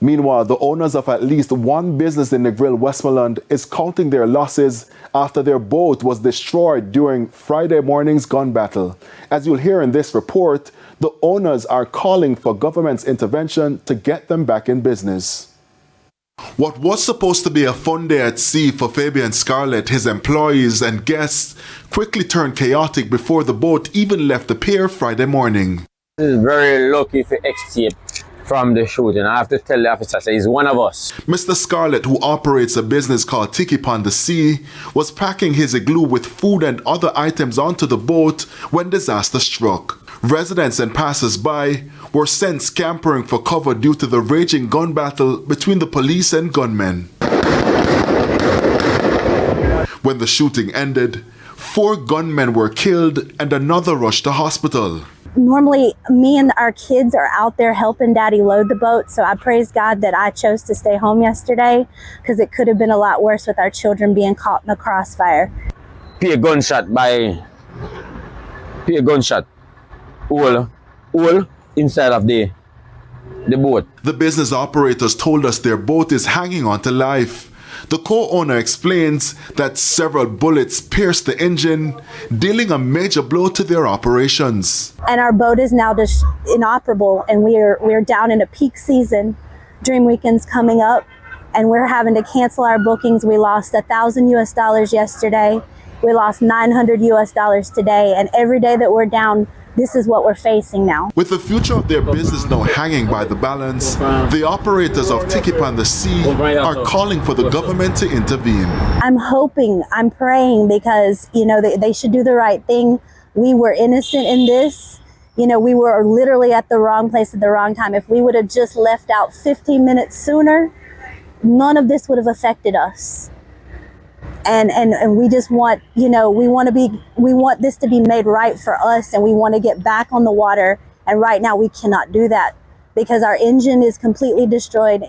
Meanwhile, the owners of at least one business in Negril, Westmoreland, is counting their losses after their boat was destroyed during Friday morning's gun battle. As you'll hear in this report, the owners are calling for government's intervention to get them back in business. What was supposed to be a fun day at sea for Fabian Scarlett, his employees and guests, quickly turned chaotic before the boat even left the pier Friday morning. This is very lucky to escape from the shooting. I have to tell the officer, he's one of us. Mr. Scarlett, who operates a business called Tiki Upon the Sea, was packing his igloo with food and other items onto the boat when disaster struck. Residents and passers-by were sent scampering for cover due to the raging gun battle between the police and gunmen. When the shooting ended, 4 gunmen were killed and another rushed to hospital. Normally, me and our kids are out there helping Daddy load the boat, so I praise God that I chose to stay home yesterday, because it could have been a lot worse with our children being caught in the crossfire. Peer gunshot all inside of the boat. The business operators told us their boat is hanging on to life. The co-owner explains that several bullets pierced the engine, dealing a major blow to their operations. And our boat is now just inoperable, and we're down in a peak season. Dream Weekend's coming up, and we're having to cancel our bookings. We lost $1,000 yesterday. We lost $900 today, and every day that we're down, this is what we're facing now. With the future of their business now hanging by the balance, the operators of Tiki Upon the Sea are calling for the government to intervene. I'm hoping, I'm praying, because, they should do the right thing. We were innocent in this. We were literally at the wrong place at the wrong time. If we would have just left out 15 minutes sooner, none of this would have affected us. And we just want, we want this to be made right for us, and we want to get back on the water. And right now we cannot do that because our engine is completely destroyed.